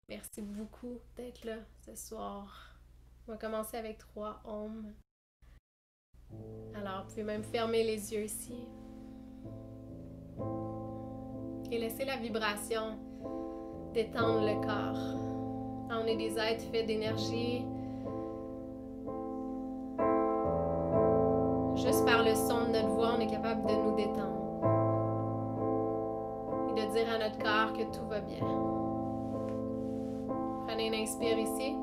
Merci beaucoup d'être là ce soir. On va commencer avec 3 ohms. Alors, vous pouvez même fermer les yeux ici et laisser la vibration détendre le corps. On est des êtres faits d'énergie. Juste par le son de notre voix, on est capable de nous détendre et de dire à notre corps que tout va bien. Prenez une inspire ici.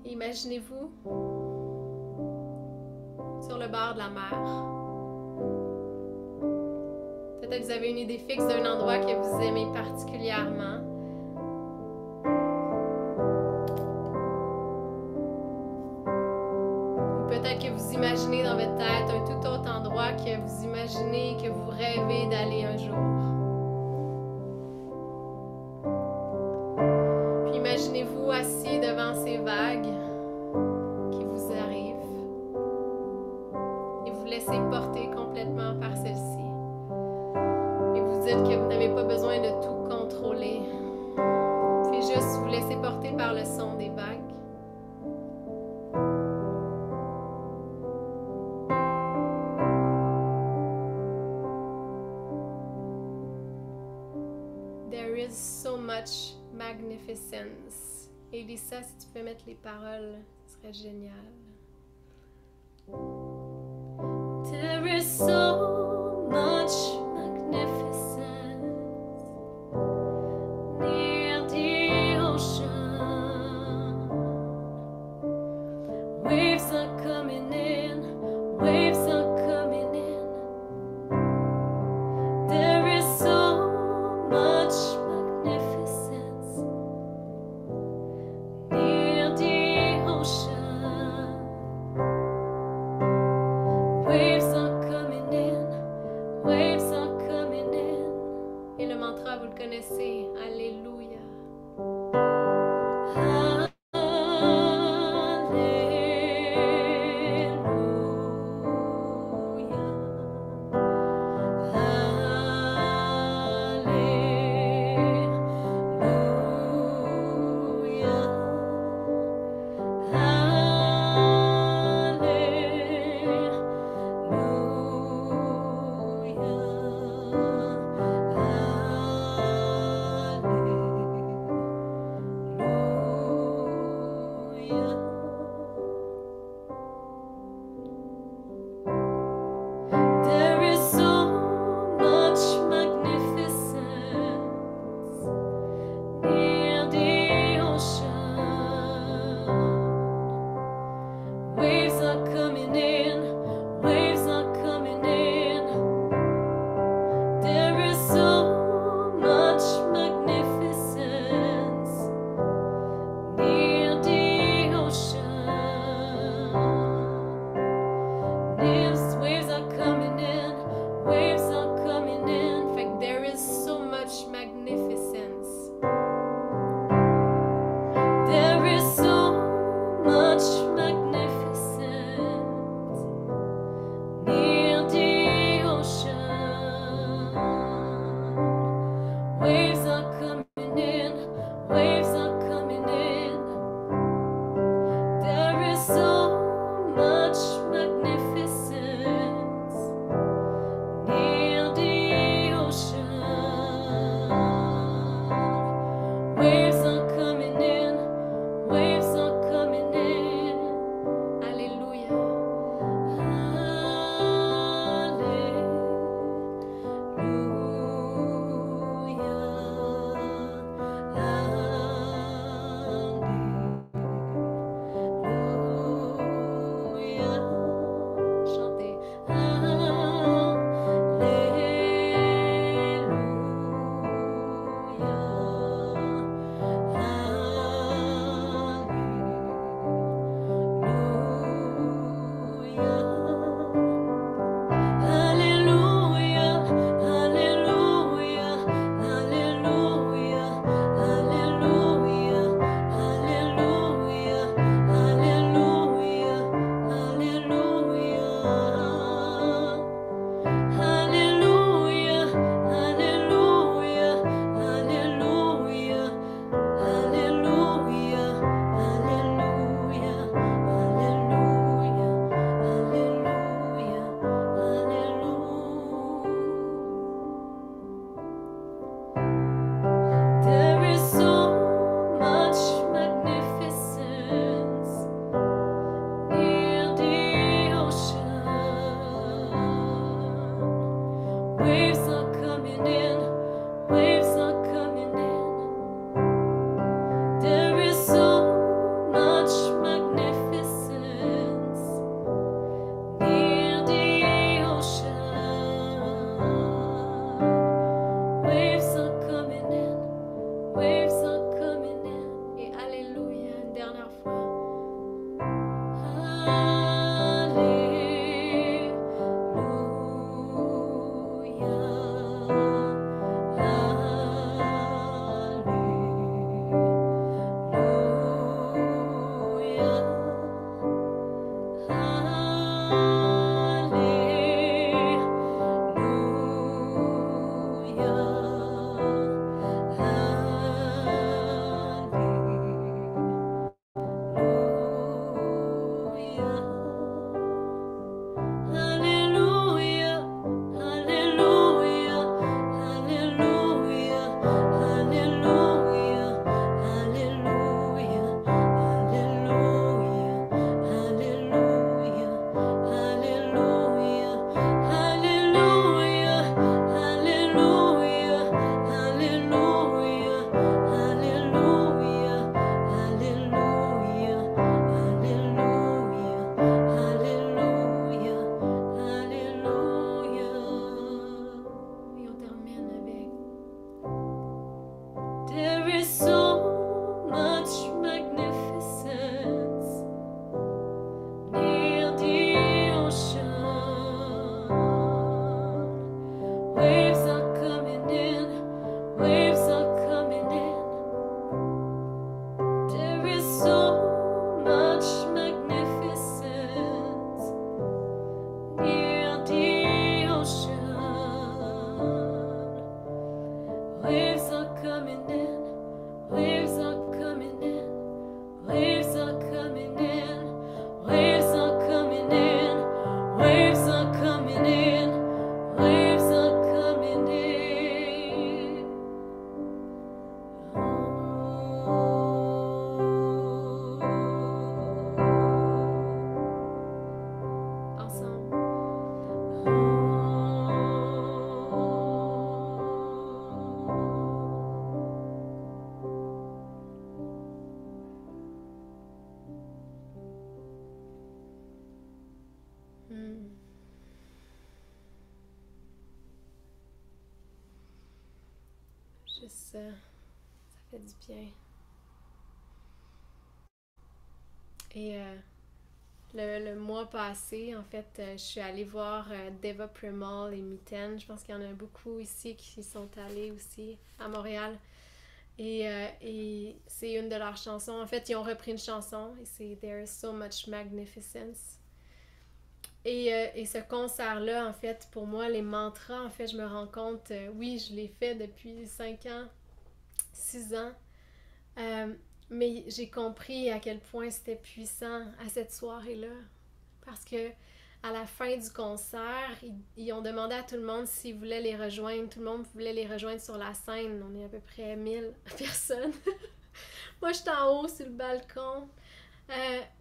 Imaginez-vous sur le bord de la mer. Peut-être que vous avez une idée fixe d'un endroit que vous aimez particulièrement. Ou peut-être que vous imaginez dans votre tête un tout autre endroit que vous imaginez que vous rêvez d'aller un jour. Puis imaginez-vous assis devant ces vagues qui vous arrivent et vous laissez porter complètement par celles-ci. Et vous dites que vous n'avez pas besoin de tout contrôler. Puis juste vous laisser porter par le son des vagues. There is so much magnificence. Elisa, si tu peux mettre les paroles, ce serait génial. There is so much magnificence near the ocean. Waves are coming in, waves are coming in. There is so much magnificence near the ocean. Waves are coming in, waves are coming in. Et le mantra, vous le connaissez. Alléluia. Alléluia. ça fait du bien. Et le mois passé, en fait, je suis allée voir Deva Premal et Miten. Je pense qu'il y en a beaucoup ici qui sont allés aussi à Montréal. Et c'est une de leurs chansons. En fait, ils ont repris une chanson et c'est There is so much magnificence. Et ce concert-là, en fait, pour moi, les mantras, en fait, je me rends compte, oui, je l'ai fait depuis 5 ans, 6 ans, euh, mais j'ai compris à quel point c'était puissant à cette soirée-là. Parce que à la fin du concert, ils ont demandé à tout le monde s'ils voulaient les rejoindre. Tout le monde voulait les rejoindre sur la scène. On est à peu près 1000 personnes. Moi, je suis en haut sur le balcon.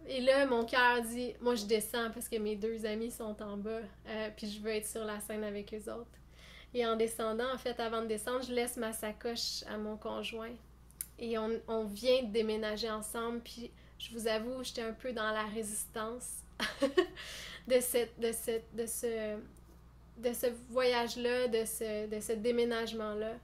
Et là, mon cœur dit, moi je descends parce que mes 2 amis sont en bas, puis je veux être sur la scène avec eux autres. Et en descendant, en fait, avant de descendre, je laisse ma sacoche à mon conjoint. Et on vient de déménager ensemble, puis je vous avoue, j'étais un peu dans la résistance de ce voyage-là, de ce déménagement-là.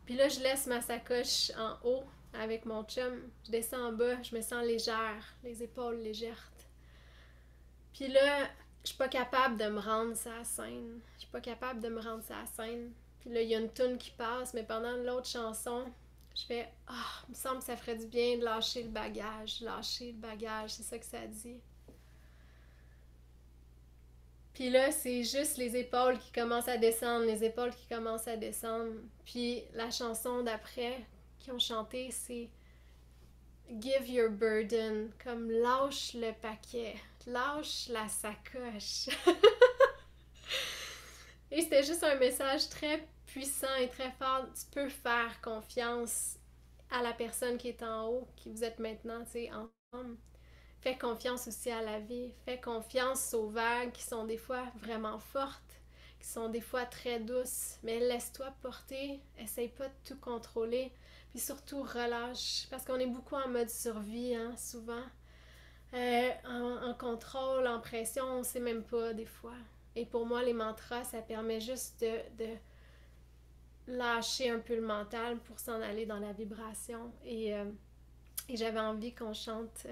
Puis là, je laisse ma sacoche en haut avec mon chum. Je descends en bas, je me sens légère, les épaules légères. Puis là, je suis pas capable de me rendre sur la scène. Je suis pas capable de me rendre sur la scène. Puis là, il y a une toune qui passe, mais pendant l'autre chanson, je fais « Ah, il me semble que ça ferait du bien de lâcher le bagage. Lâcher le bagage, c'est ça que ça dit. » Puis là, c'est juste les épaules qui commencent à descendre, les épaules qui commencent à descendre. Puis la chanson d'après qu'ils ont chanté, c'est Give your burden, comme lâche le paquet, lâche la sacoche. Et c'était juste un message très puissant et très fort. Tu peux faire confiance à la personne qui est en haut, qui vous êtes maintenant, tu sais, ensemble. Fais confiance aussi à la vie. Fais confiance aux vagues qui sont des fois vraiment fortes, qui sont des fois très douces. Mais laisse-toi porter. Essaye pas de tout contrôler. Puis surtout, relâche. Parce qu'on est beaucoup en mode survie, hein, souvent. En contrôle, en pression, on sait même pas des fois. Et pour moi, les mantras, ça permet juste de lâcher un peu le mental pour s'en aller dans la vibration. Et j'avais envie qu'on chante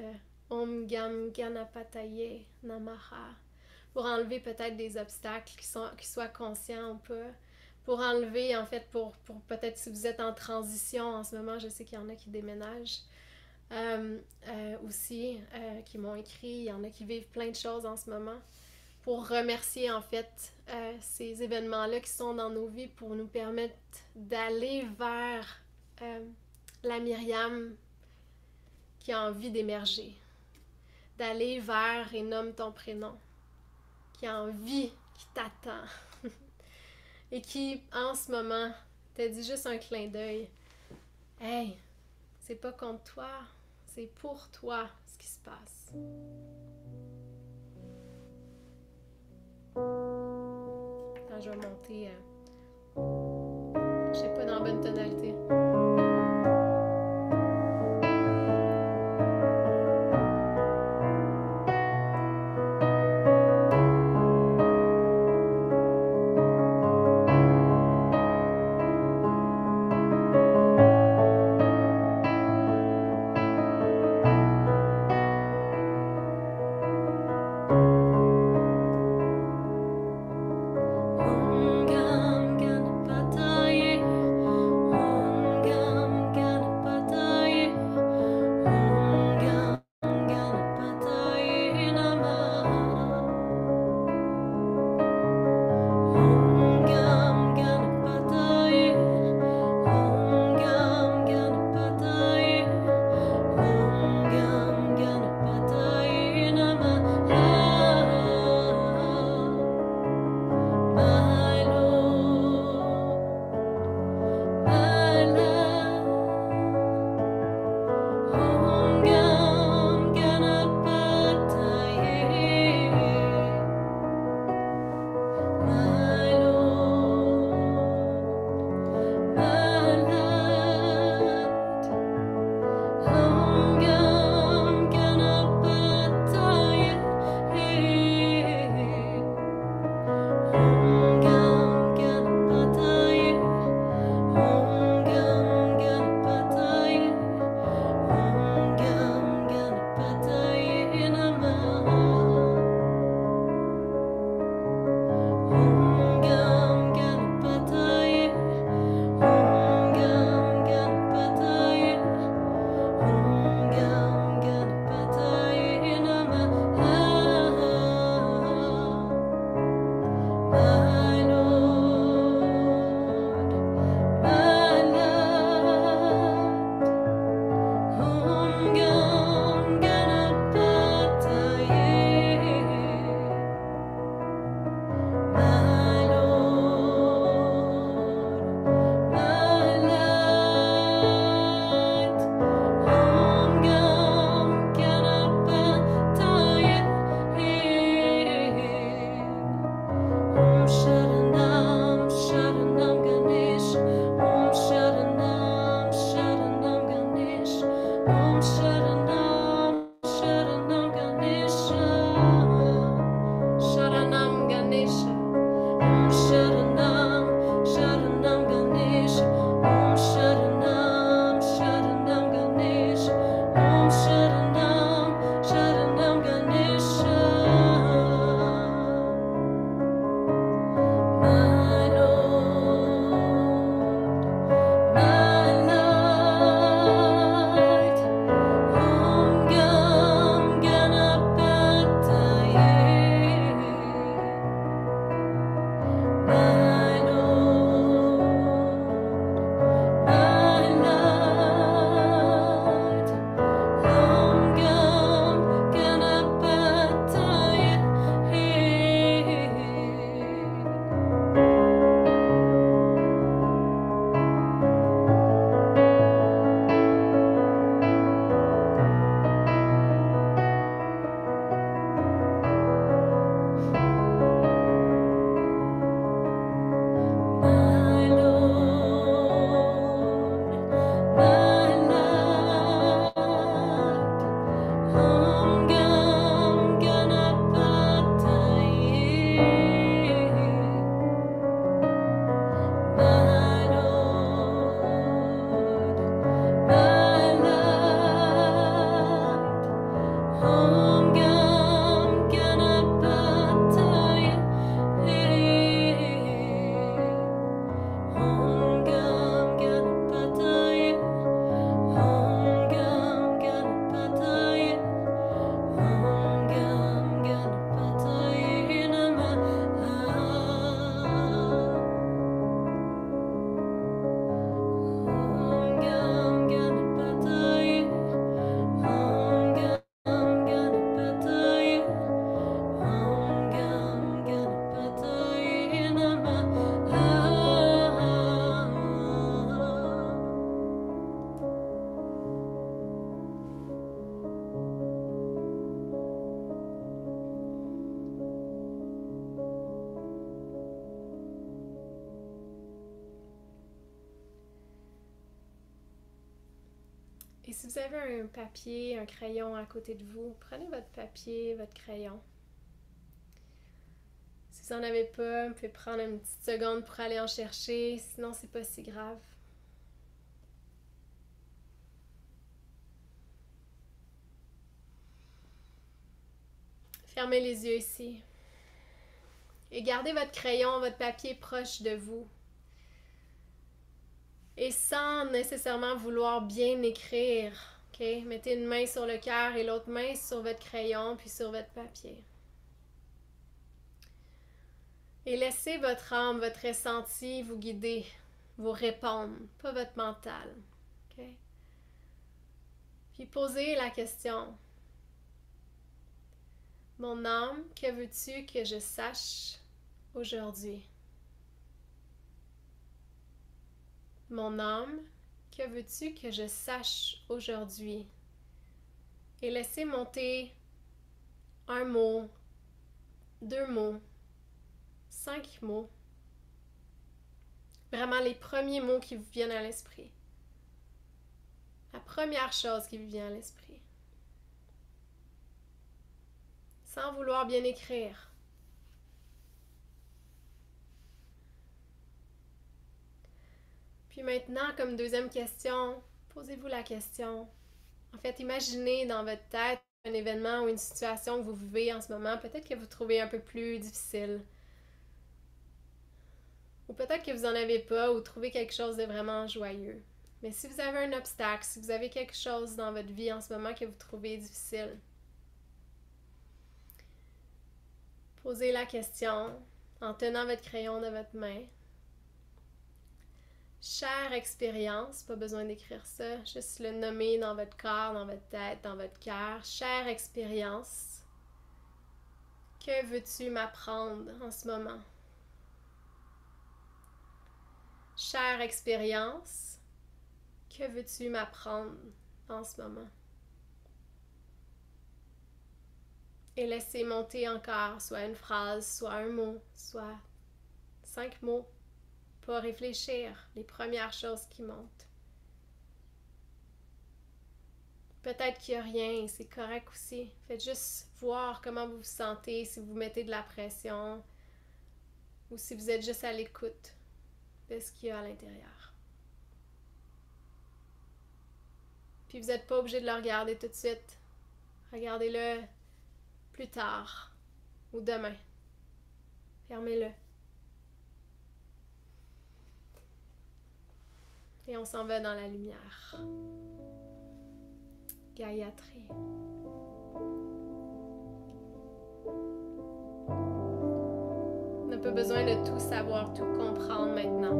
Om Gam Ganapataye Namaha pour enlever peut-être des obstacles qui soient conscients ou pas. Pour enlever, en fait, pour peut-être si vous êtes en transition en ce moment, je sais qu'il y en a qui déménagent aussi, qui m'ont écrit, il y en a qui vivent plein de choses en ce moment. Pour remercier en fait ces événements-là qui sont dans nos vies pour nous permettre d'aller vers la Myriam qui a envie d'émerger, d'aller vers et nomme ton prénom, qui a envie, qui t'attend et qui en ce moment te dit juste un clin d'œil. Hey, c'est pas contre toi, c'est pour toi ce qui se passe. Quand je vais monter, je sais pas dans la bonne tonalité. Om Et si vous avez un papier, un crayon à côté de vous, prenez votre papier, votre crayon. Si vous n'en avez pas, vous pouvez prendre une petite seconde pour aller en chercher, sinon c'est pas si grave. Fermez les yeux ici. Et gardez votre crayon, votre papier proche de vous. Et sans nécessairement vouloir bien écrire, ok? Mettez une main sur le cœur et l'autre main sur votre crayon puis sur votre papier. Et laissez votre âme, votre ressenti vous guider, vous répondre, pas votre mental, ok? Puis posez la question. Mon âme, que veux-tu que je sache aujourd'hui? Mon âme, que veux-tu que je sache aujourd'hui? Et laissez monter un mot, 2 mots, 5 mots. Vraiment les premiers mots qui vous viennent à l'esprit. La première chose qui vous vient à l'esprit. Sans vouloir bien écrire. Puis maintenant, comme deuxième question, posez-vous la question. En fait, imaginez dans votre tête un événement ou une situation que vous vivez en ce moment, peut-être que vous trouvez un peu plus difficile. Ou peut-être que vous n'en avez pas ou trouvez quelque chose de vraiment joyeux. Mais si vous avez un obstacle, si vous avez quelque chose dans votre vie en ce moment que vous trouvez difficile, posez la question en tenant votre crayon de votre main. Chère expérience, pas besoin d'écrire ça, juste le nommer dans votre corps, dans votre tête, dans votre cœur. Chère expérience, que veux-tu m'apprendre en ce moment? Chère expérience, que veux-tu m'apprendre en ce moment? Et laissez monter encore, soit une phrase, soit un mot, soit 5 mots. Pas réfléchir, les premières choses qui montent. Peut-être qu'il n'y a rien, c'est correct aussi. Faites juste voir comment vous vous sentez, si vous mettez de la pression ou si vous êtes juste à l'écoute de ce qu'il y a à l'intérieur. Puis vous n'êtes pas obligé de le regarder tout de suite. Regardez-le plus tard ou demain. Fermez-le. Et on s'en va dans la lumière. Gayatri. On n'a pas besoin de tout savoir, tout comprendre maintenant.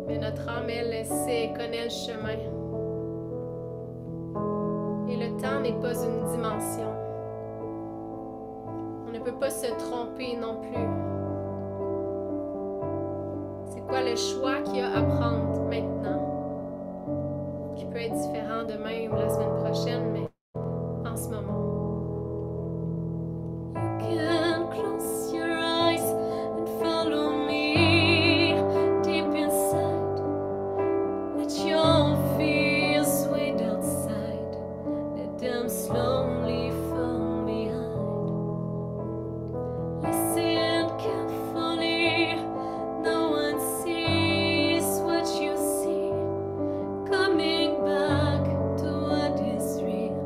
Mais notre âme, elle sait, connaît le chemin. Et le temps n'est pas une dimension. On ne peut pas se tromper non plus. C'est quoi le choix qu'il y a à prendre maintenant? Qui peut être différent demain ou la semaine prochaine, mais en ce moment. You can close your eyes and follow me deep inside. Let your fears wait outside. Let them slowly fall behind. Listen carefully. No one sees what you see. Coming back to what is real.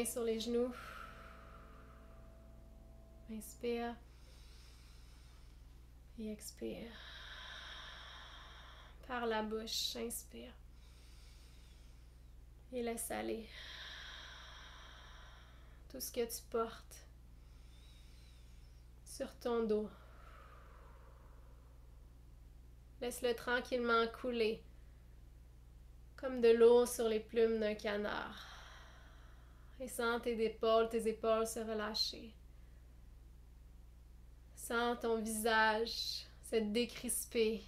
sur les genoux. Inspire. Et expire. Par la bouche, inspire. Et laisse aller tout ce que tu portes sur ton dos. Laisse-le tranquillement couler, comme de l'eau sur les plumes d'un canard. Et sens tes épaules se relâcher. Sens ton visage se décrisper.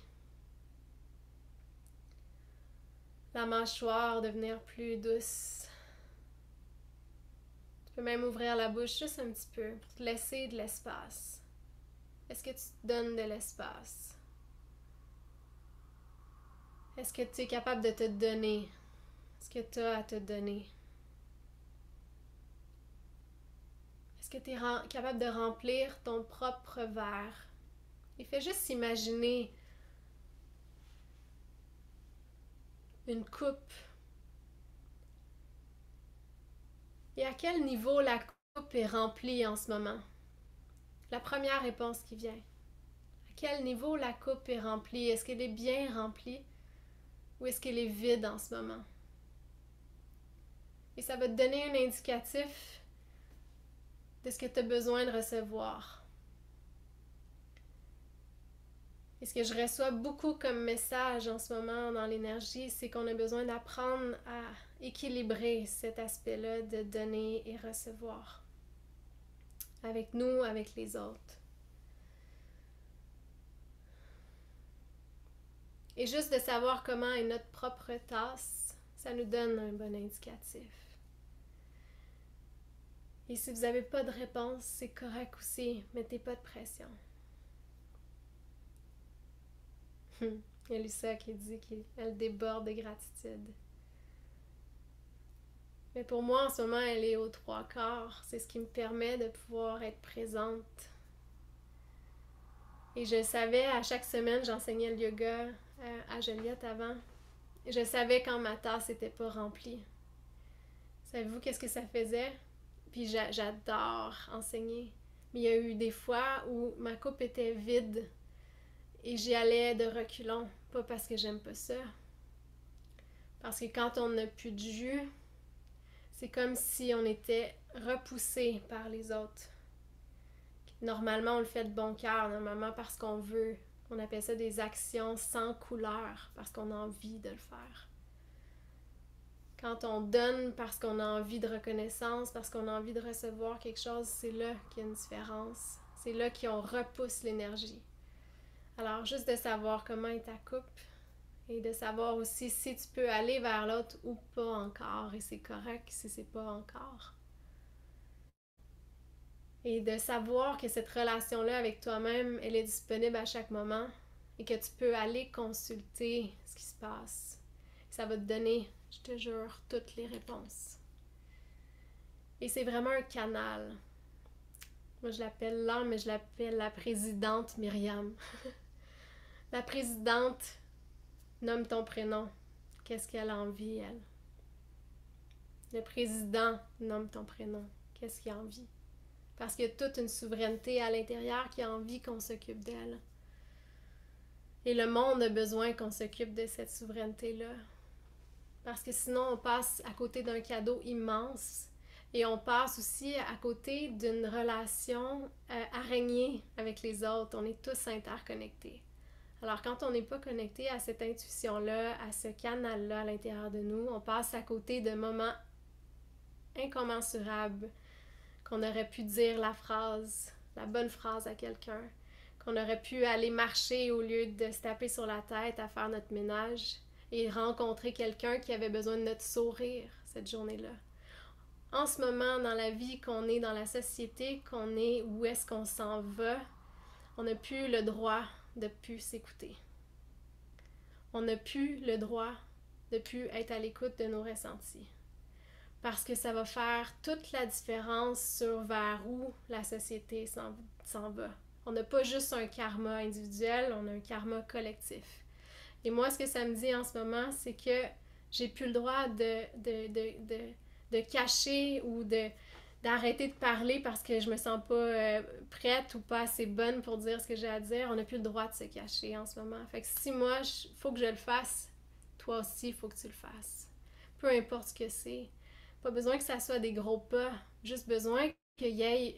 La mâchoire devenir plus douce. Tu peux même ouvrir la bouche juste un petit peu pour te laisser de l'espace. Est-ce que tu te donnes de l'espace? Est-ce que tu es capable de te donner ce que tu as à te donner? Est-ce que tu es capable de remplir ton propre verre? Et fais juste imaginer une coupe. Et à quel niveau la coupe est remplie en ce moment? La première réponse qui vient. À quel niveau la coupe est remplie? Est-ce qu'elle est bien remplie? Ou est-ce qu'elle est vide en ce moment? Et ça va te donner un indicatif de ce que tu as besoin de recevoir. Et ce que je reçois beaucoup comme message en ce moment dans l'énergie, c'est qu'on a besoin d'apprendre à équilibrer cet aspect-là de donner et recevoir. Avec nous, avec les autres. Et juste de savoir comment est notre propre tasse, ça nous donne un bon indicatif. Et si vous n'avez pas de réponse, c'est correct aussi. Mettez pas de pression. Il y a Lisa qui dit qu'elle déborde de gratitude. Mais pour moi, en ce moment, elle est aux 3/4. C'est ce qui me permet de pouvoir être présente. Et je savais, à chaque semaine, j'enseignais le yoga à Joliette avant. Et je savais quand ma tasse n'était pas remplie. Savez-vous qu'est-ce que ça faisait? Puis j'adore enseigner. Mais il y a eu des fois où ma coupe était vide et j'y allais de reculons. Pas parce que j'aime pas ça. Parce que quand on n'a plus de jus, c'est comme si on était repoussé par les autres. Normalement, on le fait de bon cœur, normalement parce qu'on veut. On appelle ça des actions sans couleur, parce qu'on a envie de le faire. Quand on donne parce qu'on a envie de reconnaissance, parce qu'on a envie de recevoir quelque chose, c'est là qu'il y a une différence. C'est là qu'on repousse l'énergie. Alors, juste de savoir comment est ta coupe et de savoir aussi si tu peux aller vers l'autre ou pas encore. Et c'est correct si c'est pas encore. Et de savoir que cette relation-là avec toi-même, elle est disponible à chaque moment et que tu peux aller consulter ce qui se passe. Ça va te donner, je te jure, toutes les réponses. Et c'est vraiment un canal. Moi, je l'appelle l'âme, mais je l'appelle la présidente Myriam. La présidente nomme ton prénom. Qu'est-ce qu'elle a envie, elle? Le président nomme ton prénom. Qu'est-ce qu'il a envie? Parce qu'il y a toute une souveraineté à l'intérieur qui a envie qu'on s'occupe d'elle. Et le monde a besoin qu'on s'occupe de cette souveraineté-là. Parce que sinon, on passe à côté d'un cadeau immense et on passe aussi à côté d'une relation araignée avec les autres. On est tous interconnectés. Alors, quand on n'est pas connecté à cette intuition-là, à ce canal-là à l'intérieur de nous, on passe à côté de moments incommensurables qu'on aurait pu dire la bonne phrase à quelqu'un, qu'on aurait pu aller marcher au lieu de se taper sur la tête à faire notre ménage et rencontrer quelqu'un qui avait besoin de notre sourire cette journée-là. En ce moment, dans la vie qu'on est, dans la société qu'on est, où est-ce qu'on s'en va, on n'a plus le droit de plus s'écouter. On n'a plus le droit de plus être à l'écoute de nos ressentis. Parce que ça va faire toute la différence sur vers où la société s'en va. On n'a pas juste un karma individuel, on a un karma collectif. Et moi, ce que ça me dit en ce moment, c'est que j'ai plus le droit de de cacher ou d'arrêter de parler parce que je me sens pas prête ou pas assez bonne pour dire ce que j'ai à dire. On n'a plus le droit de se cacher en ce moment. Fait que si moi, faut que je le fasse, toi aussi, il faut que tu le fasses. Peu importe ce que c'est. Pas besoin que ça soit des gros pas. Juste besoin qu'il y ait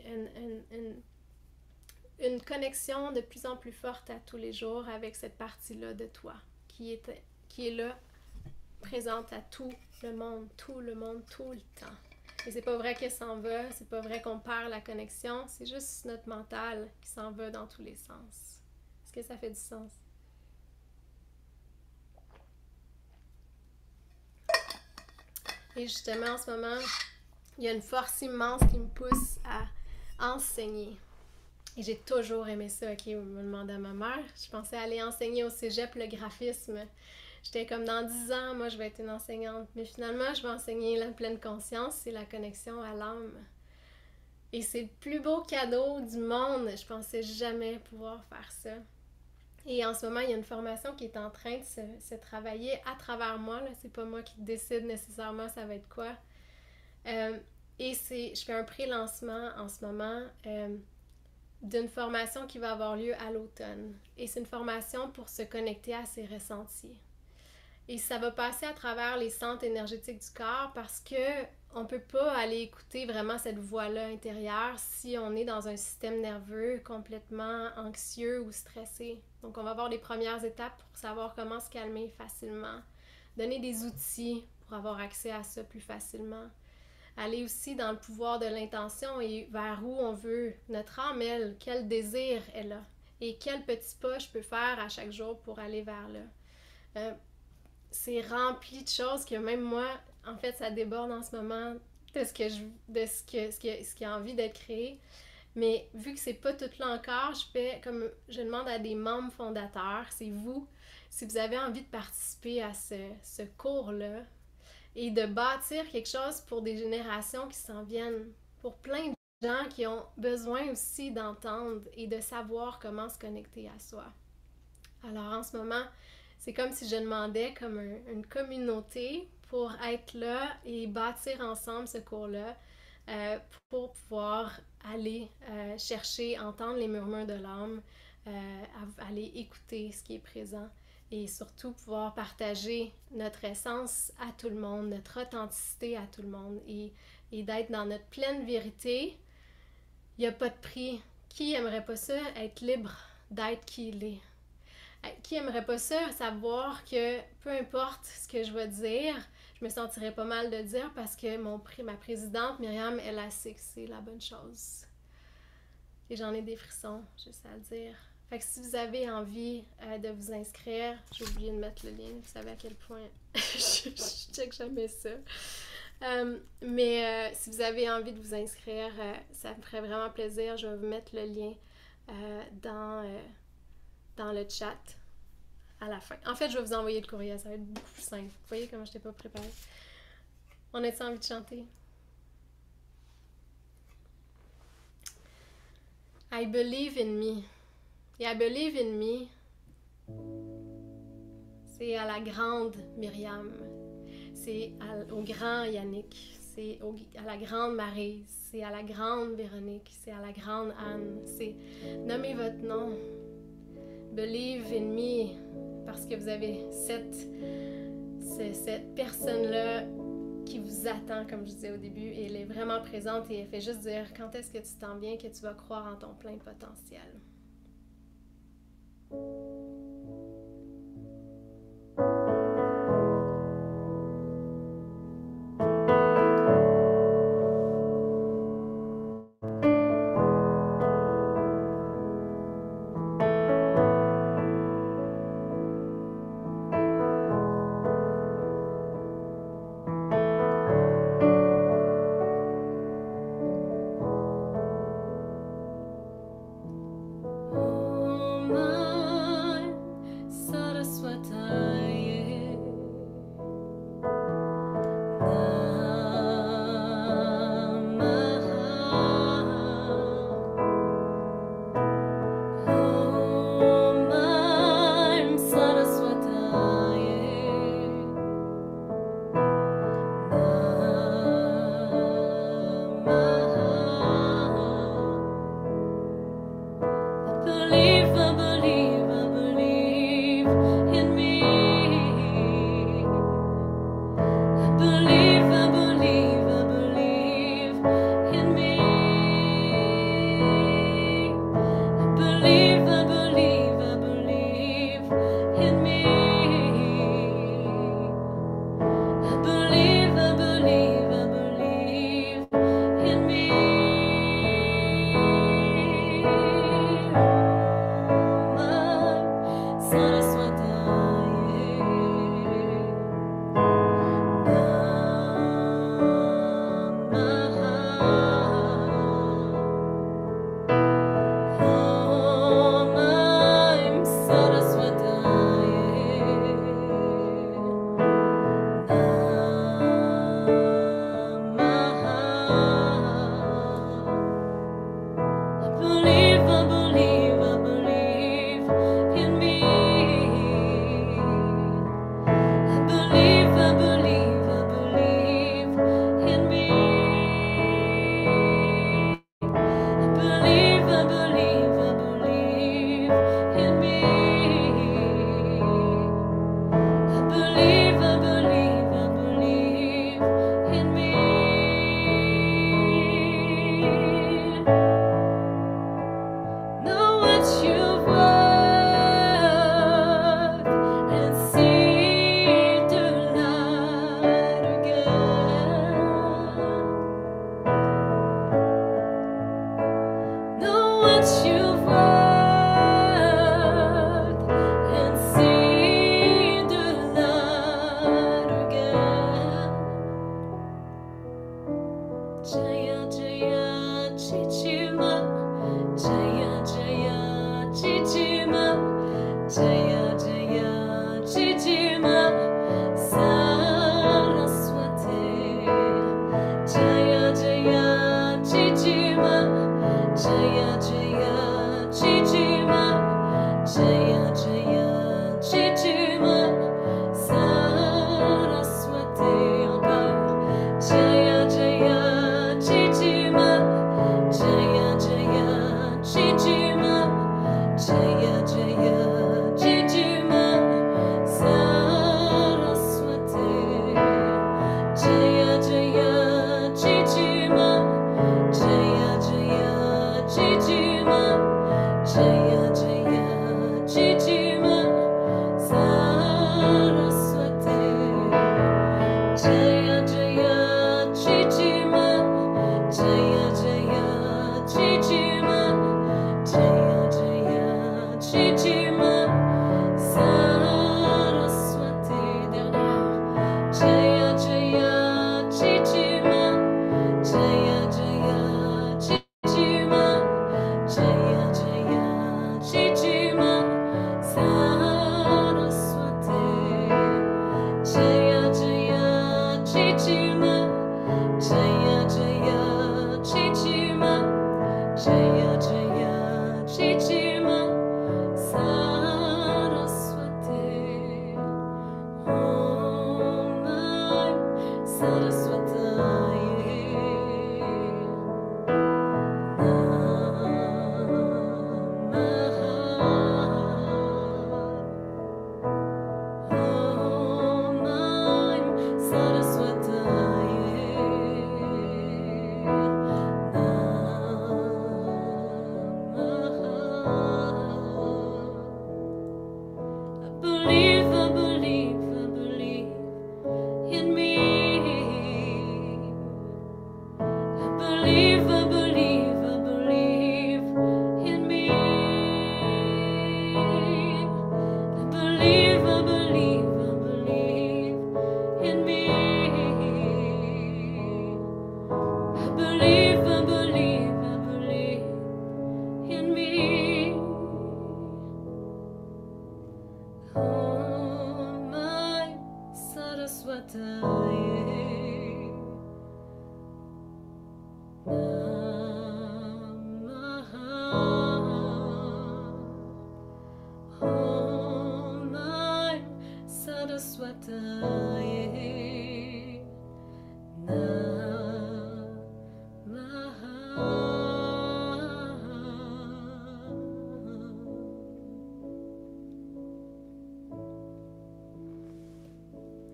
une connexion de plus en plus forte à tous les jours avec cette partie-là de toi qui est là, présente à tout le monde, tout le temps. Et c'est pas vrai qu'elle s'en va, c'est pas vrai qu'on perd la connexion, c'est juste notre mental qui s'en va dans tous les sens. Est-ce que ça fait du sens? Et justement, en ce moment, il y a une force immense qui me pousse à enseigner. Et j'ai toujours aimé ça, ok, vous me demandez à ma mère. Je pensais aller enseigner au cégep le graphisme. J'étais comme dans 10 ans, moi je vais être une enseignante. Mais finalement, je vais enseigner la pleine conscience, c'est la connexion à l'âme. Et c'est le plus beau cadeau du monde. Je pensais jamais pouvoir faire ça. Et en ce moment, il y a une formation qui est en train de se travailler à travers moi. Là. C'est pas moi qui décide nécessairement ça va être quoi. Et je fais un pré-lancement en ce moment d'une formation qui va avoir lieu à l'automne. Et c'est une formation pour se connecter à ses ressentis. Et ça va passer à travers les centres énergétiques du corps parce que on peut pas aller écouter vraiment cette voix-là intérieure si on est dans un système nerveux complètement anxieux ou stressé. Donc on va avoir les premières étapes pour savoir comment se calmer facilement, donner des outils pour avoir accès à ça plus facilement. Aller aussi dans le pouvoir de l'intention et vers où on veut, notre âme, elle, quel désir elle a et quel petit pas je peux faire à chaque jour pour aller vers là. C'est rempli de choses que même moi, en fait, ça déborde en ce moment de ce qui a envie d'être créé. Mais vu que c'est pas tout là encore, je demande à des membres fondateurs, c'est vous, si vous avez envie de participer à ce cours-là et de bâtir quelque chose pour des générations qui s'en viennent, pour plein de gens qui ont besoin aussi d'entendre et de savoir comment se connecter à soi. Alors en ce moment, c'est comme si je demandais comme une communauté pour être là et bâtir ensemble ce cours-là pour pouvoir aller chercher, entendre les murmures de l'âme, aller écouter ce qui est présent et surtout pouvoir partager notre essence à tout le monde, notre authenticité à tout le monde et d'être dans notre pleine vérité. Il n'y a pas de prix. Qui aimerait pas ça, être libre d'être qui il est? Qui aimerait pas ça, savoir que peu importe ce que je vais dire, je me sentirais pas mal de dire parce que ma présidente, Myriam, elle a sait que c'est la bonne chose. Et j'en ai des frissons, juste à le dire. Fait que si vous avez envie de vous inscrire, j'ai oublié de mettre le lien, vous savez à quel point je check jamais ça. Mais si vous avez envie de vous inscrire, ça me ferait vraiment plaisir. Je vais vous mettre le lien dans le chat à la fin. En fait, je vais vous envoyer le courriel, ça va être beaucoup plus simple. Vous voyez comment je n'étais pas préparée. On a-t-il envie de chanter? I believe in me. Et I believe in me, c'est à la grande Myriam, c'est au grand Yannick, c'est à la grande Maryse, c'est à la grande Véronique, c'est à la grande Anne. C'est nommez votre nom. Believe in me, parce que vous avez cette personne-là qui vous attend, comme je disais au début, et elle est vraiment présente et elle fait juste dire quand est-ce que tu t'en viens, que tu vas croire en ton plein potentiel.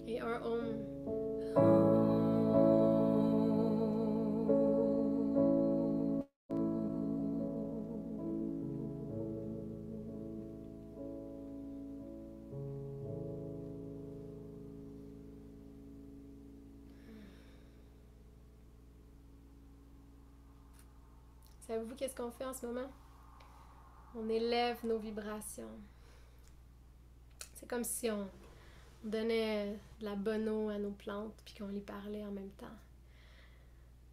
Et un Om. Savez-vous qu'est-ce qu'on fait en ce moment? On élève nos vibrations. C'est comme si on donnait de la bonne eau à nos plantes puis qu'on lui parlait en même temps.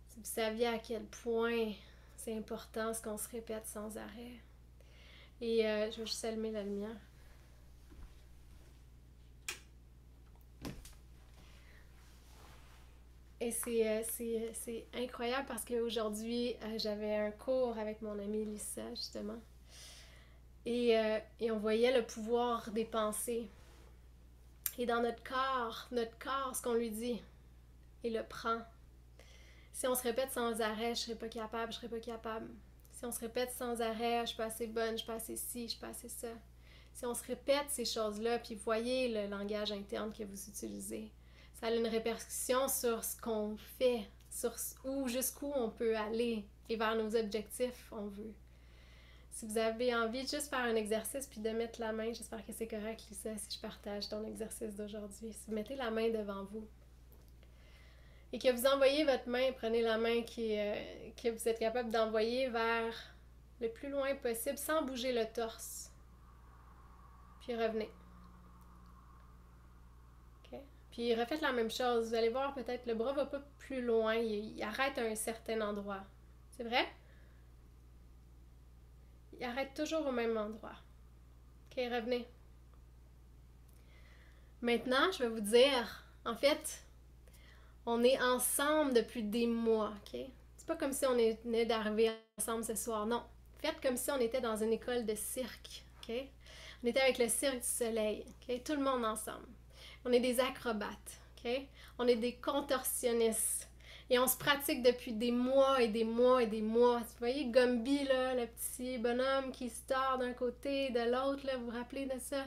Si vous saviez à quel point c'est important ce qu'on se répète sans arrêt. Et je vais juste allumer la lumière. Et c'est incroyable parce qu'aujourd'hui, j'avais un cours avec mon amie Lisa, justement. Et on voyait le pouvoir des pensées. Et dans notre corps, ce qu'on lui dit, il le prend. Si on se répète sans arrêt, je serais pas capable, je serais pas capable. Si on se répète sans arrêt, je suis pas assez bonne, je suis pas assez ci, je suis pas assez ça. Si on se répète ces choses-là, puis voyez le langage interne que vous utilisez, ça a une répercussion sur ce qu'on fait, sur jusqu'où on peut aller et vers nos objectifs, on veut. Si vous avez envie de juste faire un exercice puis de mettre la main, j'espère que c'est correct, Lisa, si je partage ton exercice d'aujourd'hui. Si vous mettez la main devant vous et que vous envoyez votre main, prenez la main que vous êtes capable d'envoyer vers le plus loin possible sans bouger le torse. Puis revenez. Okay? Puis refaites la même chose. Vous allez voir peut-être le bras va pas plus loin, il arrête à un certain endroit. C'est vrai? Il arrête toujours au même endroit. Ok, revenez. Maintenant, je vais vous dire, en fait, on est ensemble depuis des mois, ok? C'est pas comme si on venait d'arriver ensemble ce soir, non. Faites comme si on était dans une école de cirque, ok? On était avec le Cirque du Soleil, ok? Tout le monde ensemble. On est des acrobates, ok? On est des contorsionnistes. Et on se pratique depuis des mois et des mois et des mois. Vous voyez Gumby, là, le petit bonhomme qui se tord d'un côté et de l'autre, là, vous vous rappelez de ça?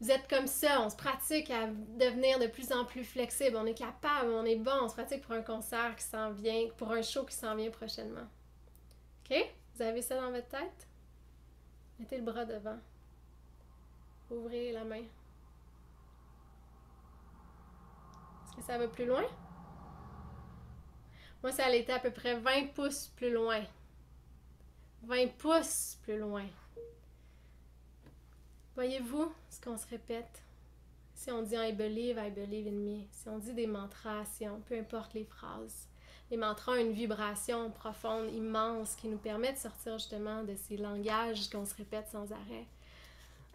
Vous êtes comme ça, on se pratique à devenir de plus en plus flexible. On est capable, on est bon, on se pratique pour un concert qui s'en vient, pour un show qui s'en vient prochainement. OK? Vous avez ça dans votre tête? Mettez le bras devant. Ouvrez la main. Est-ce que ça va plus loin? Moi, ça allait été à peu près 20 pouces plus loin. 20 pouces plus loin. Voyez-vous ce qu'on se répète? Si on dit I believe in me. Si on dit des mantras, peu importe les phrases. Les mantras ont une vibration profonde, immense, qui nous permet de sortir justement de ces langages qu'on se répète sans arrêt.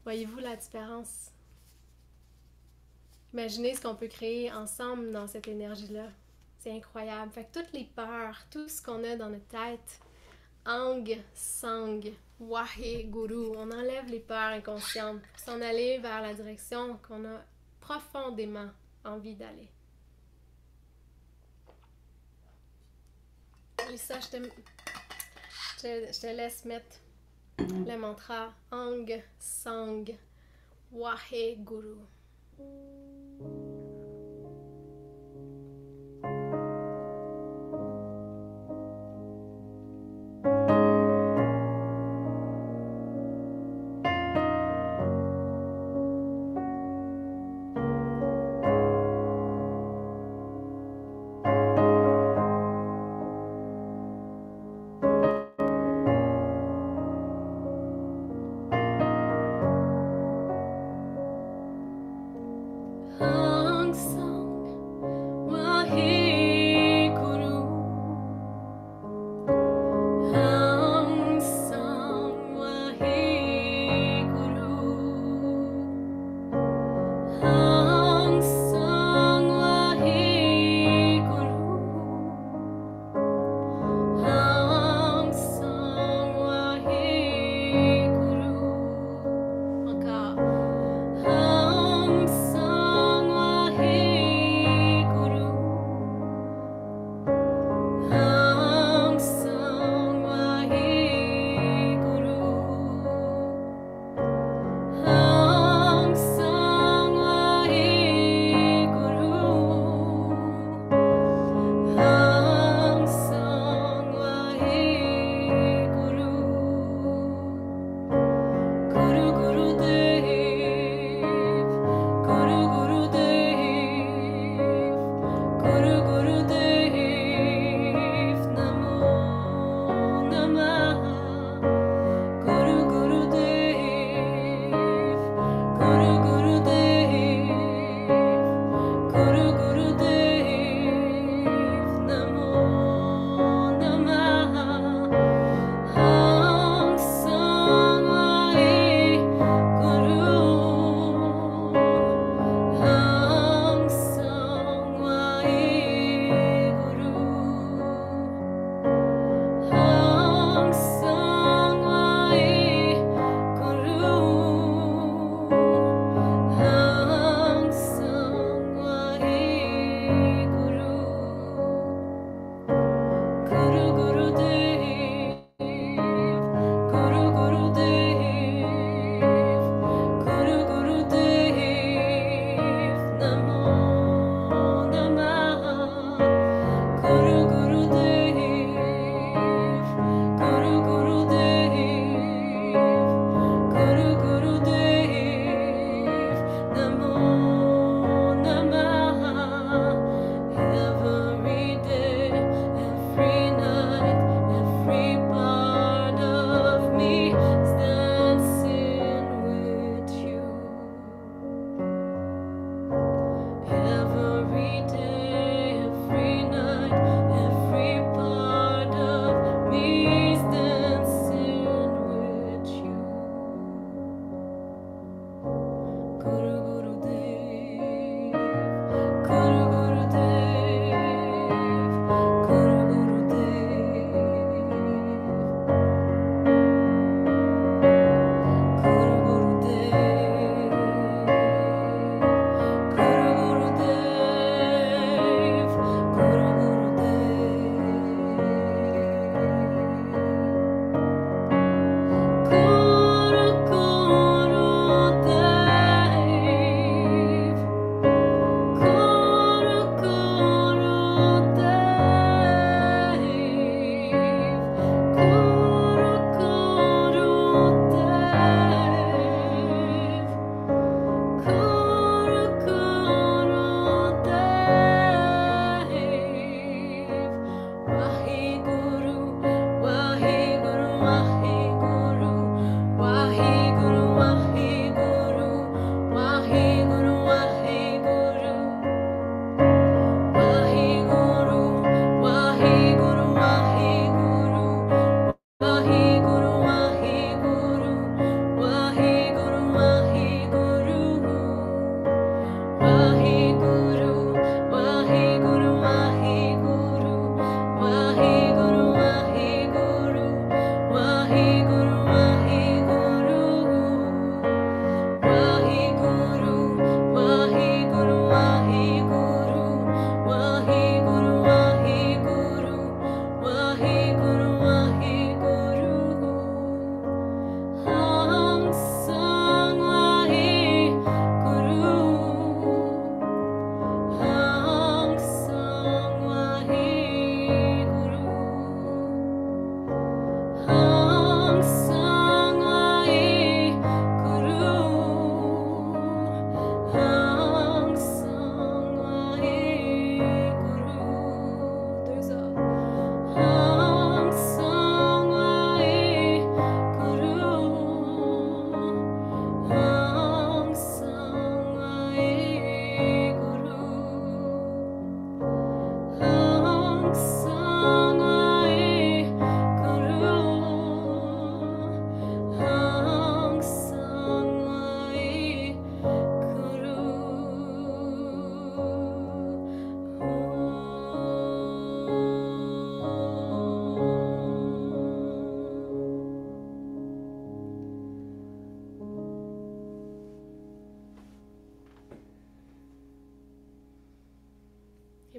Voyez-vous la différence? Imaginez ce qu'on peut créer ensemble dans cette énergie-là. C'est incroyable. Fait que toutes les peurs, tout ce qu'on a dans notre tête, Ang Sang, Wahe Guru, on enlève les peurs inconscientes pour s'en aller vers la direction qu'on a profondément envie d'aller. Lisa, je te laisse mettre le mantra Ang Sang, Wahe Guru.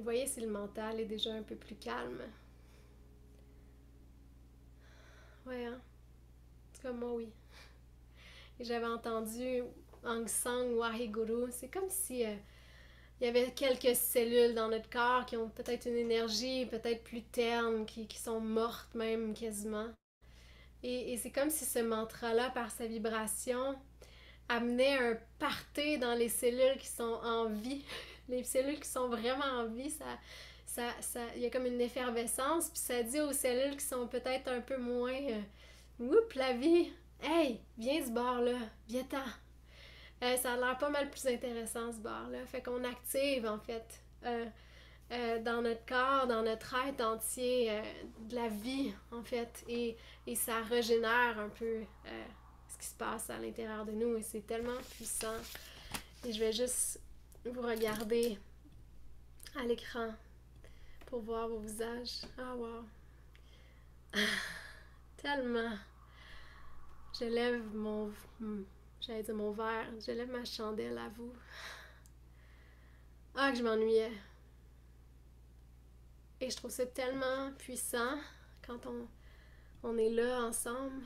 voyez si le mental est déjà un peu plus calme. Ouais, hein? En tout cas, moi, oui. Et j'avais entendu Aung San Waheguru, c'est comme si il y avait quelques cellules dans notre corps qui ont peut-être une énergie peut-être plus terne, qui sont mortes même quasiment. Et c'est comme si ce mantra-là, par sa vibration, amenait un party dans les cellules qui sont en vie. Les cellules qui sont vraiment en vie, il y a comme une effervescence, puis ça dit aux cellules qui sont peut-être un peu moins oups, la vie, hey, viens ce bord-là, viens-t'en. Ça a l'air pas mal plus intéressant ce bord-là. Fait qu'on active en fait dans notre corps, dans notre être entier, de la vie en fait, et ça régénère un peu ce qui se passe à l'intérieur de nous, et c'est tellement puissant. Et je vais juste vous regarder à l'écran pour voir vos visages. Ah wow! Tellement! Je lève j'allais dire mon verre, je lève ma chandelle à vous. Ah, que je m'ennuyais! Et je trouve ça tellement puissant quand on est là ensemble.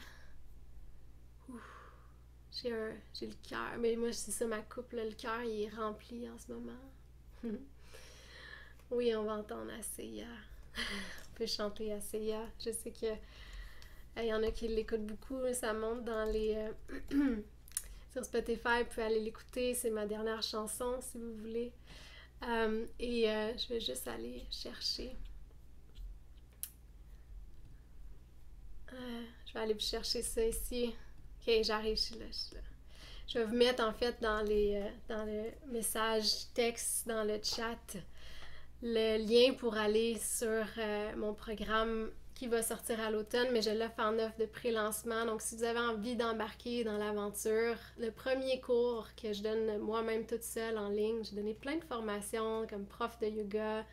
J'ai le cœur, mais moi c'est ça ma coupe, là, le cœur il est rempli en ce moment. Oui, on va entendre Asseya. On peut chanter Asseya. Je sais que il y en a qui l'écoutent beaucoup, ça monte dans les sur Spotify, vous pouvez aller l'écouter, c'est ma dernière chanson si vous voulez. Je vais juste aller chercher. Je vais aller vous chercher ça ici. Ok, j'arrive, je suis là. Je vais vous mettre en fait dans le message texte, dans le chat, le lien pour aller sur mon programme qui va sortir à l'automne, mais je l'offre en offre de pré-lancement. Donc, si vous avez envie d'embarquer dans l'aventure, le premier cours que je donne moi-même toute seule en ligne, j'ai donné plein de formations comme prof de yoga,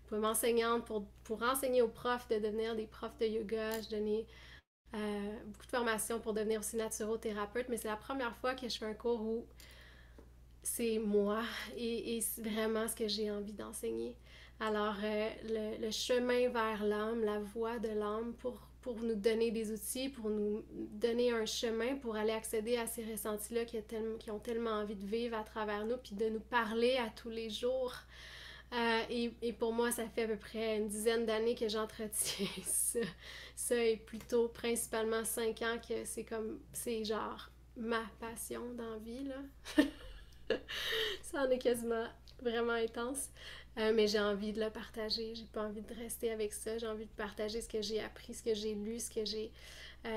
pour m'enseignante, pour enseigner aux profs de devenir des profs de yoga. J'ai donné beaucoup de formations pour devenir aussi naturothérapeute, mais c'est la première fois que je fais un cours où c'est moi et c'est vraiment ce que j'ai envie d'enseigner. Alors, le chemin vers l'âme, la voie de l'âme pour nous donner des outils, pour nous donner un chemin pour aller accéder à ces ressentis-là qui ont tellement envie de vivre à travers nous, puis de nous parler à tous les jours. Et pour moi, ça fait à peu près une dizaine d'années que j'entretiens ça. Ça est plutôt principalement 5 ans que c'est genre ma passion dans la vie, là. Ça en est quasiment vraiment intense. Mais j'ai envie de le partager. J'ai pas envie de rester avec ça. J'ai envie de partager ce que j'ai appris, ce que j'ai lu, ce que j'ai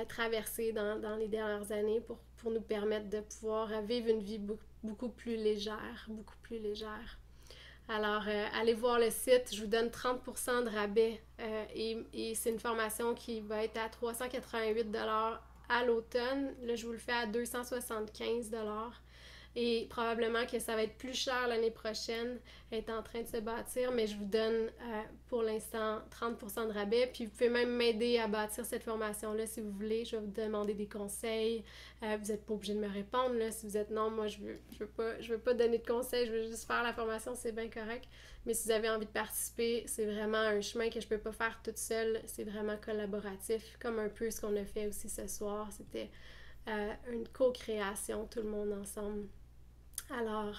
traversé dans les dernières années pour nous permettre de pouvoir vivre une vie beaucoup plus légère, beaucoup plus légère. Alors, allez voir le site, je vous donne 30% de rabais et c'est une formation qui va être à 388 $ à l'automne. Là, je vous le fais à 275 $ et probablement que ça va être plus cher l'année prochaine, est en train de se bâtir, mais je vous donne pour l'instant 30% de rabais, puis vous pouvez même m'aider à bâtir cette formation-là si vous voulez. Je vais vous demander des conseils, vous n'êtes pas obligé de me répondre, là. Si vous êtes non, moi je veux pas donner de conseils, je veux juste faire la formation, c'est bien correct, mais si vous avez envie de participer, c'est vraiment un chemin que je peux pas faire toute seule, c'est vraiment collaboratif, comme un peu ce qu'on a fait aussi ce soir, c'était une co-création, tout le monde ensemble. Alors,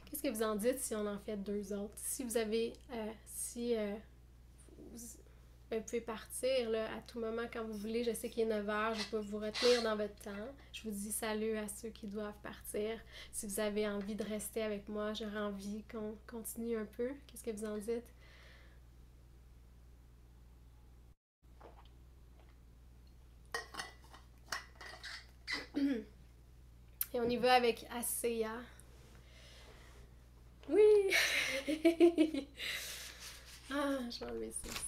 qu'est-ce que vous en dites si on en fait 2 autres? Si vous avez, vous pouvez partir là, à tout moment quand vous voulez. Je sais qu'il est 9 h, je peux vous retenir dans votre temps. Je vous dis salut à ceux qui doivent partir. Si vous avez envie de rester avec moi, j'aurais envie qu'on continue un peu. Qu'est-ce que vous en dites? Et on y va avec Asseya. Oui! Ah, je vais enlever ça ici.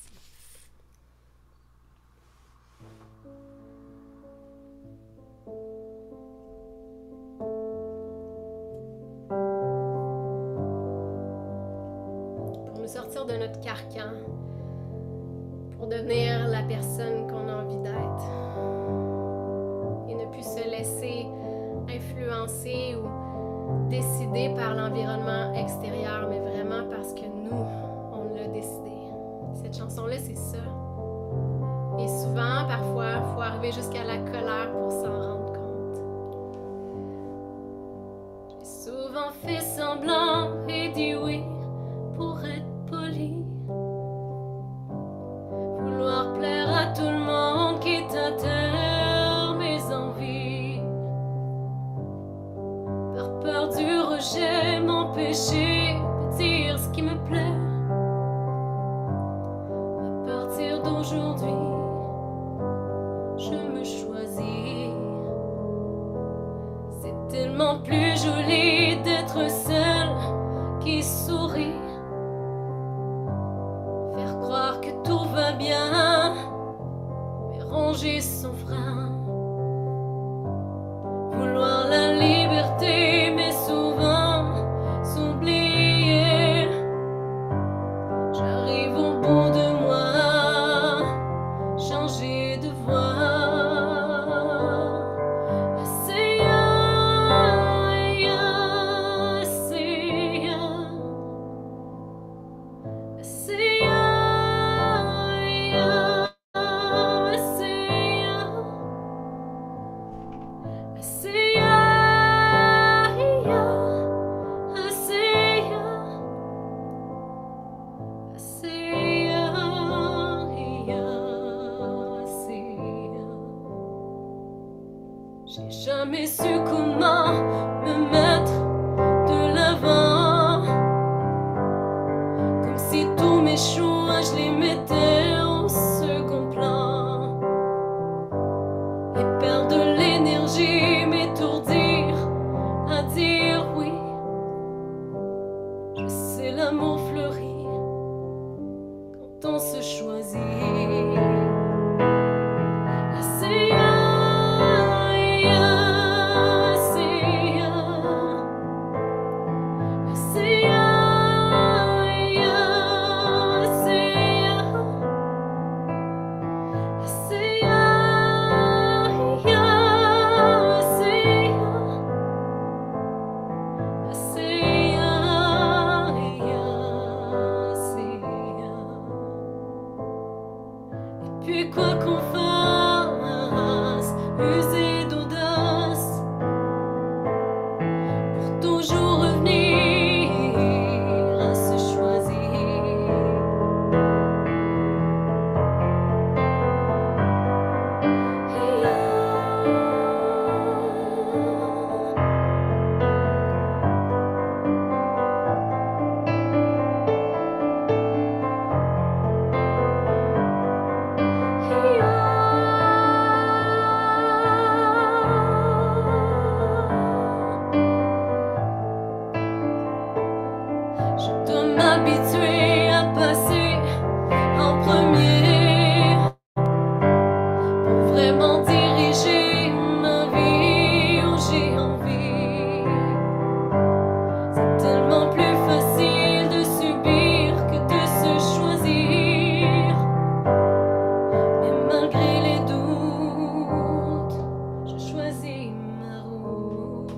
Pour nous sortir de notre carcan, pour devenir la personne qu'on a envie d'être et ne plus se laisser influencer ou décidé par l'environnement extérieur, mais vraiment parce que nous, on l'a décidé. Cette chanson-là, c'est ça. Et souvent, parfois, il faut arriver jusqu'à la colère pour s'en rendre compte. J'ai souvent fait semblant et dit oui pour être poli. Vouloir plaire à tout le monde qui t'interdit mes envies. Par peur du rejet, m'empêcher de dire ce qui me plaît. À partir d'aujourd'hui, je me choisis. C'est tellement plus joli d'être celle qui sourit. Faire croire que tout va bien, mais ronger son frein. Vouloir la liberté, mais souvent s'oublier. J'arrive au bout de moi, changer de voix. J'ai jamais su comment me mettre de l'avant. Comme si tous mes choix, je les mettais au second plan. Et perdre l'énergie, m'étourdir à dire oui. Je sais l'amour fleurit quand on se choisit. Puis quoi qu'on fasse, user d'audace, pour toujours revenir à se choisir. Je dois m'habituer à passer en premier pour vraiment diriger ma vie où j'ai envie. C'est tellement plus facile de subir que de se choisir. Mais malgré les doutes, je choisis ma route.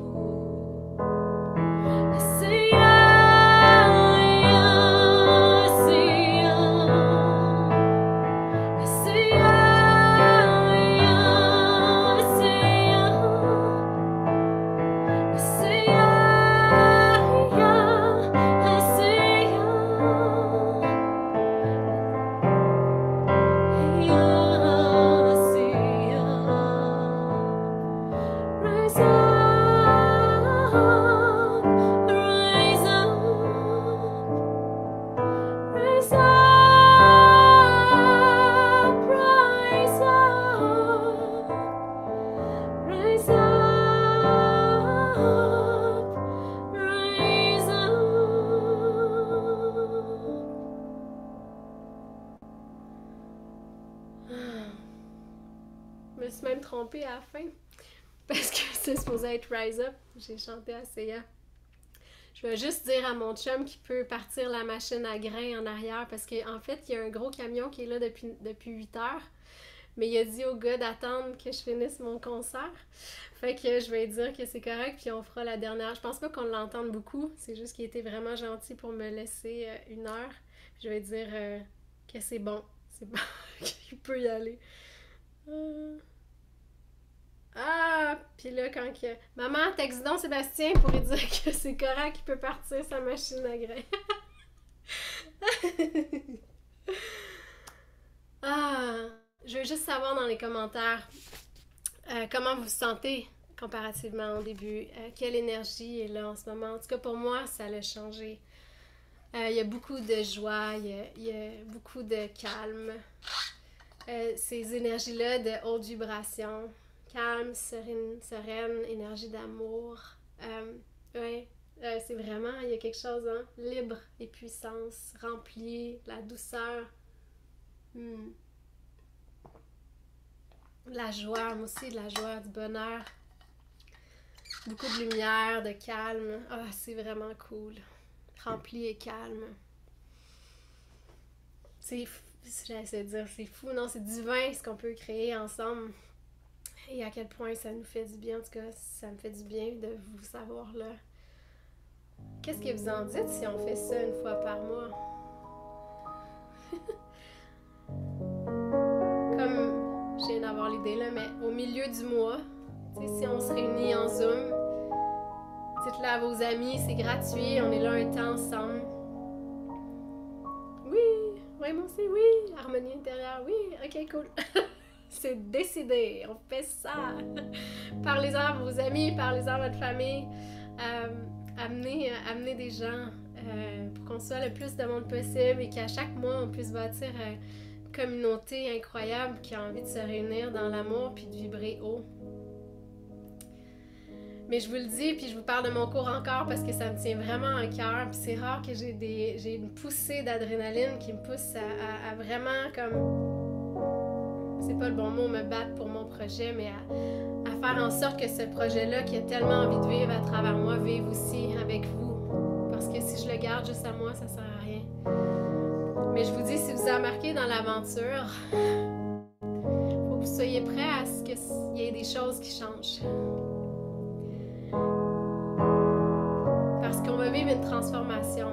Je me suis même trompée à la fin parce que c'est supposé être Rise Up. J'ai chanté Asseya. Je vais juste dire à mon chum qu'il peut partir la machine à grains en arrière parce qu'en fait, il y a un gros camion qui est là depuis 8 heures. mais il a dit au gars d'attendre que je finisse mon concert. Fait que je vais dire que c'est correct, puis on fera la dernière. Je pense pas qu'on l'entende beaucoup, c'est juste qu'il était vraiment gentil pour me laisser 1 heure. Puis je vais dire que c'est bon, qu'il peut y aller. Ah, puis là, quand que... Maman, texte donc Sébastien pour lui dire que c'est correct, qu'il peut partir sa machine à grains. Ah, je veux juste savoir dans les commentaires comment vous vous sentez comparativement au début. Quelle énergie est là en ce moment. En tout cas, pour moi, ça l'a changé. Il y a beaucoup de joie, il y a beaucoup de calme. Ces énergies-là de haute vibration. Calme, sereine, énergie d'amour. Ouais, c'est vraiment, il y a quelque chose, hein? Libre et puissance, rempli, la douceur. La joie, moi aussi, de la joie, du bonheur. Beaucoup de lumière, de calme. Ah, c'est vraiment cool. Rempli et calme. J'essaie de dire, c'est fou, non, c'est divin ce qu'on peut créer ensemble. Et à quel point ça nous fait du bien, en tout cas, ça me fait du bien de vous savoir là. Qu'est-ce que vous en dites si on fait ça 1 fois par mois? Comme, je viens d'avoir l'idée là, mais au milieu du mois, si on se réunit en Zoom, dites-le à vos amis, c'est gratuit, on est là un temps ensemble. Oui, moi aussi, oui, harmonie intérieure, oui, ok, cool. C'est décidé, on fait ça. Parlez-en à vos amis, parlez-en à votre famille. Amenez des gens pour qu'on soit le plus de monde possible et qu'à chaque mois, on puisse bâtir une communauté incroyable qui a envie de se réunir dans l'amour puis de vibrer haut. Mais je vous le dis, puis je vous parle de mon cours encore parce que ça me tient vraiment à cœur. Puis c'est rare que j'ai une poussée d'adrénaline qui me pousse à vraiment comme... C'est pas le bon mot, me battre pour mon projet, mais à faire en sorte que ce projet-là qui a tellement envie de vivre à travers moi, vive aussi avec vous. Parce que si je le garde juste à moi, ça sert à rien. Mais je vous dis, si vous avez marqué dans l'aventure, faut que vous soyez prêts à ce qu'il y ait des choses qui changent. Parce qu'on va vivre une transformation.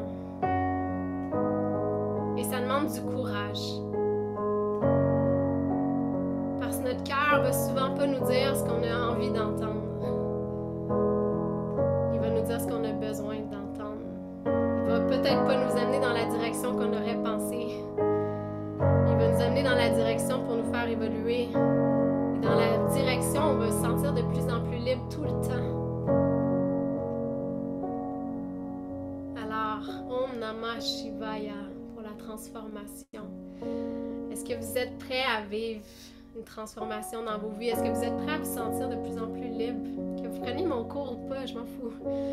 Et ça demande du courage. Parce que notre cœur va souvent pas nous dire ce qu'on a envie d'entendre. Il va nous dire ce qu'on a besoin d'entendre. Il va peut-être pas nous amener dans la direction qu'on aurait pensé. Il va nous amener dans la direction pour nous faire évoluer. Et dans la direction, on va se sentir de plus en plus libre tout le temps. Om Namah Shivaya pour la transformation. Est-ce que vous êtes prêts à vivre une transformation dans vos vies? Est-ce que vous êtes prêts à vous sentir de plus en plus libre? Que vous preniez mon cours ou pas, je m'en fous.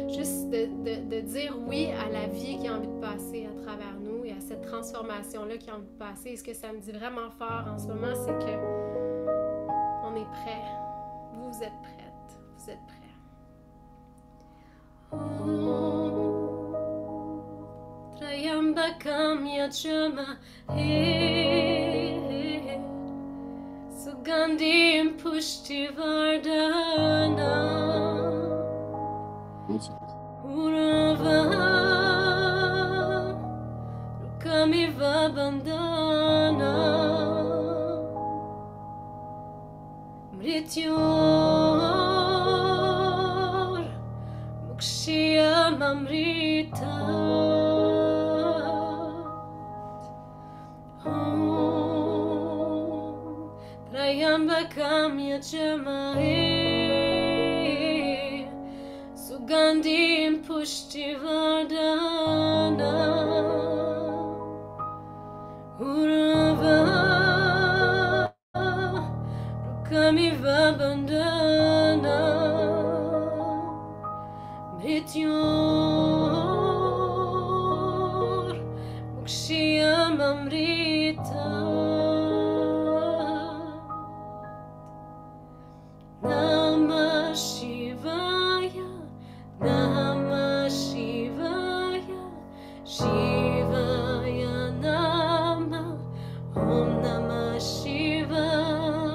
Juste de dire oui à la vie qui a envie de passer à travers nous et à cette transformation-là qui a envie de passer. Et ce que ça me dit vraiment fort en ce moment, c'est que on est prêts. Vous êtes prêtes. Vous êtes prêts. Trayambakam Yajamahe Sugandhim Pushtivardhana Urava Rukamiva Bandhana Mrityor Mukshiyamamrita Trayambakam Yajamahe Sugandhim Pushtivardhana Urava Rukamiva Bandhana Mrityor Mukshiyamamrita Namah Shivaya, Namah Shivaya, Shivaya Namah, Om Namah Shivaya.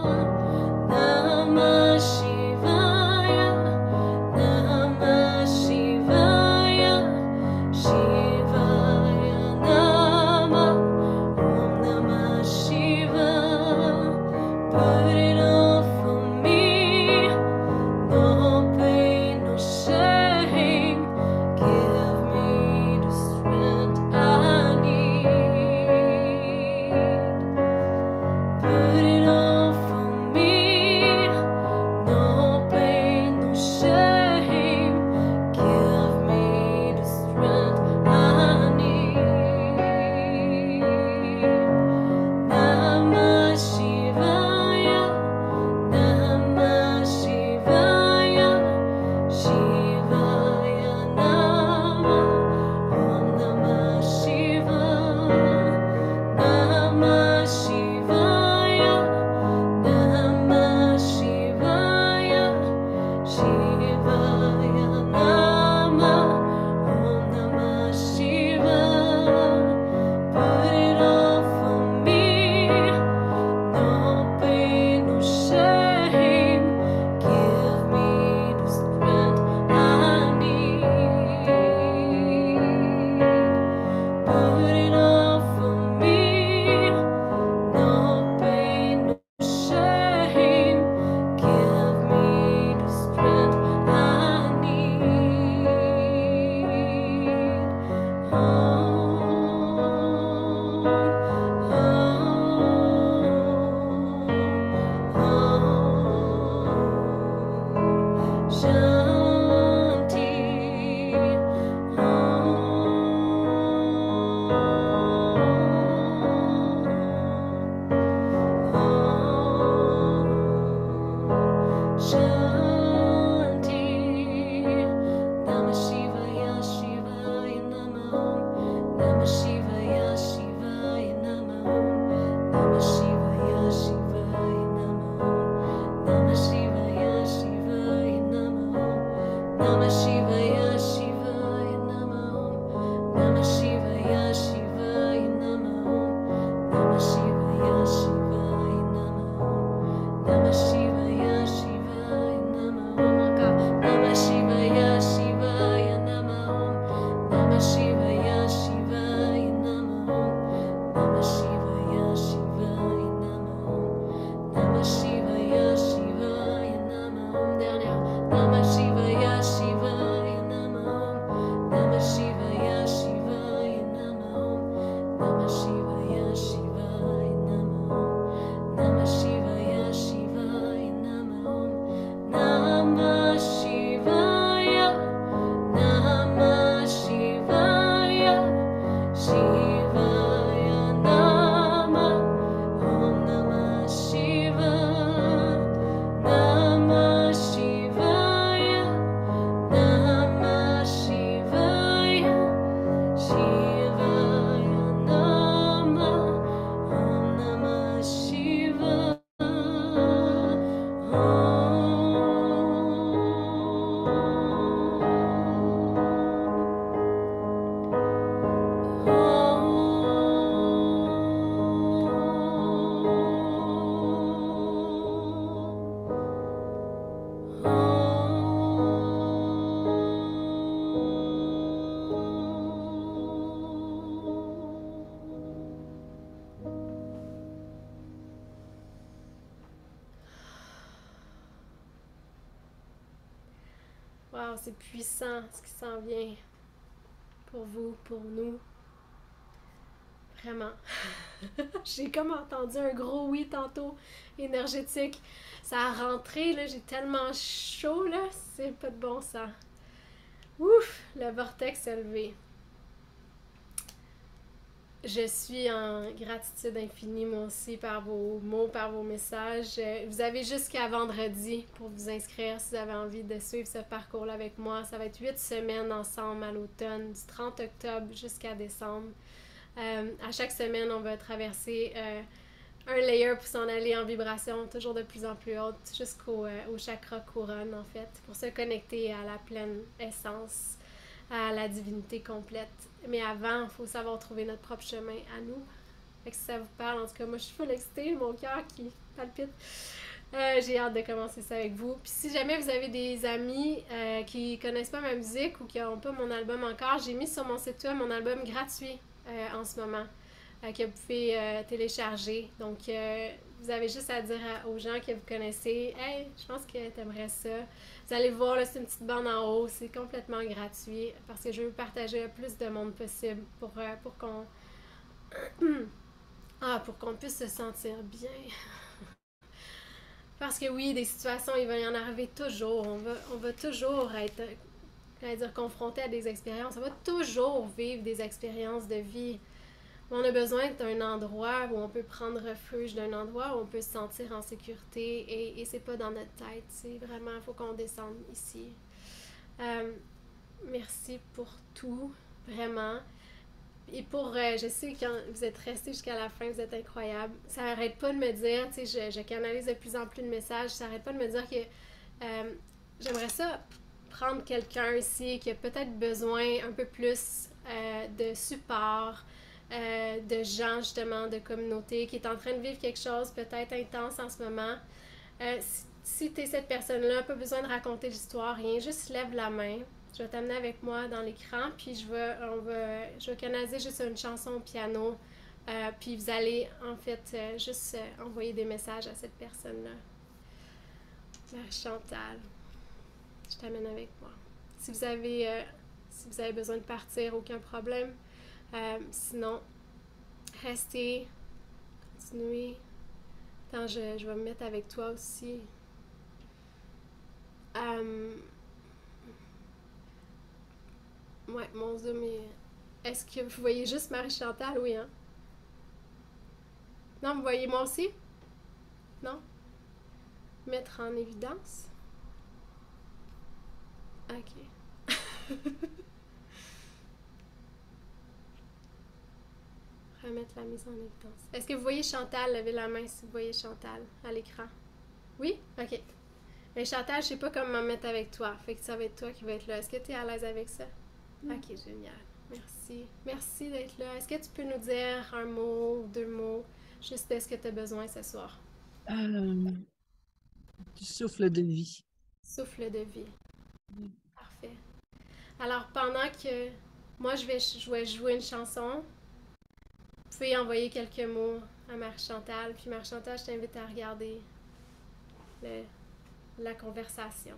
Wow, c'est puissant ce qui s'en vient pour vous, pour nous. Vraiment. J'ai comme entendu un gros oui tantôt, énergétique. Ça a rentré, là, j'ai tellement chaud, là, c'est pas de bon sens. Ouf, le vortex s'est levé. Je suis en gratitude infinie, moi aussi, par vos mots, par vos messages. Vous avez jusqu'à vendredi pour vous inscrire si vous avez envie de suivre ce parcours-là avec moi. Ça va être 8 semaines ensemble à l'automne, du 30 octobre jusqu'à décembre. À chaque semaine, on va traverser un layer pour s'en aller en vibration, toujours de plus en plus haute, au chakra couronne, en fait, pour se connecter à la pleine essence, à la divinité complète. Mais avant, il faut savoir trouver notre propre chemin à nous. Fait que si ça vous parle, en tout cas, moi, je suis full excitée, mon cœur qui palpite. J'ai hâte de commencer ça avec vous. Puis si jamais vous avez des amis qui connaissent pas ma musique ou qui n'ont pas mon album encore, j'ai mis sur mon site web mon album gratuit en ce moment que vous pouvez télécharger. Donc, vous avez juste à dire aux gens que vous connaissez « Hey, je pense que tu aimerais ça. » Vous allez voir, là, c'est une petite bande en haut. C'est complètement gratuit parce que je veux partager le plus de monde possible pour qu'on pour qu'on puisse se sentir bien. Parce que oui, des situations, il va y en arriver toujours. On va toujours être, confronté à des expériences. On va toujours vivre des expériences de vie. On a besoin d'un endroit où on peut prendre refuge, d'un endroit où on peut se sentir en sécurité et c'est pas dans notre tête. C'est vraiment, il faut qu'on descende ici. Merci pour tout, vraiment. Et pour, je sais que quand vous êtes restés jusqu'à la fin, vous êtes incroyable. Ça n'arrête pas de me dire, tu sais, je canalise de plus en plus de messages, ça n'arrête pas de me dire que j'aimerais ça prendre quelqu'un ici qui a peut-être besoin un peu plus de support, de gens justement, de communauté, qui est en train de vivre quelque chose peut-être intense en ce moment. Si tu es cette personne-là, pas besoin de raconter l'histoire, rien, juste lève la main. Je vais t'amener avec moi dans l'écran, puis je vais canaliser juste une chanson au piano, puis vous allez en fait juste envoyer des messages à cette personne-là. Marie-Chantal, je t'amène avec moi. Si vous avez besoin de partir, aucun problème. Sinon, restez, continuez. Attends, je vais me mettre avec toi aussi. Ouais, mon Zoom est... Est-ce que vous voyez juste Marie-Chantal? Oui, hein? Non, vous voyez moi aussi? Non? Mettre en évidence? Ok. Remettre la mise en évidence. Est-ce que vous voyez Chantal? Levez la main si vous voyez Chantal à l'écran. Oui? Ok. Mais Chantal, je sais pas comment me mettre avec toi. Fait que ça va être toi qui va être là. Est-ce que tu es à l'aise avec ça? Ok, génial. Merci. Merci d'être là. Est-ce que tu peux nous dire un mot ou deux mots juste de ce que tu as besoin ce soir? Du souffle de vie. Souffle de vie. Parfait. Alors, pendant que moi, je vais jouer une chanson, vous pouvez envoyer quelques mots à Marie-Chantal. Puis Marie-Chantal, je t'invite à regarder la conversation.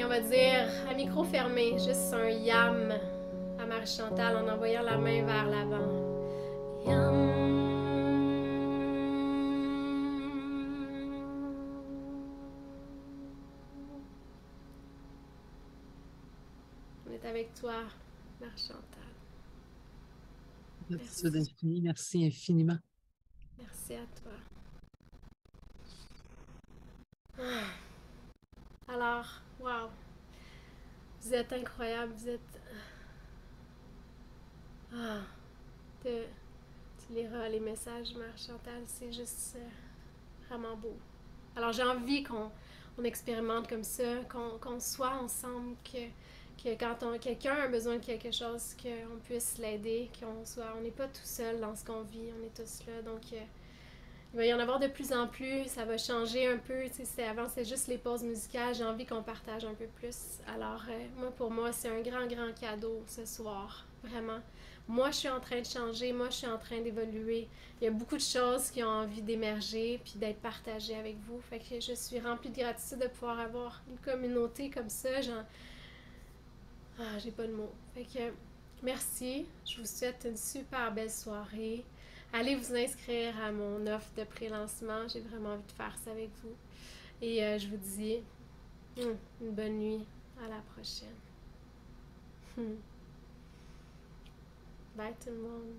Et on va dire à micro fermé, juste un yam à Marie-Chantal en envoyant la main vers l'avant. Yam. On est avec toi, Marie-Chantal. Gratitude infinie, merci infiniment. Merci à toi. Alors, wow, vous êtes incroyable, vous êtes... Ah, tu liras les messages, Marie-Chantal, c'est juste vraiment beau. Alors j'ai envie qu'on expérimente comme ça, qu'on soit ensemble, que quand quelqu'un a besoin de quelque chose, qu'on puisse l'aider, on n'est pas tout seul dans ce qu'on vit, on est tous là. Donc il va y en avoir de plus en plus, ça va changer un peu. Avant c'était juste les pauses musicales, j'ai envie qu'on partage un peu plus. Alors pour moi, c'est un grand, grand cadeau ce soir, vraiment. Moi, je suis en train de changer, moi, je suis en train d'évoluer. Il y a beaucoup de choses qui ont envie d'émerger puis d'être partagées avec vous. Fait que je suis remplie de gratitude de pouvoir avoir une communauté comme ça. J'ai pas de mots. Fait que merci. Je vous souhaite une super belle soirée. Allez vous inscrire à mon offre de pré-lancement. J'ai vraiment envie de faire ça avec vous. Et je vous dis une bonne nuit. À la prochaine. Bye tout le monde.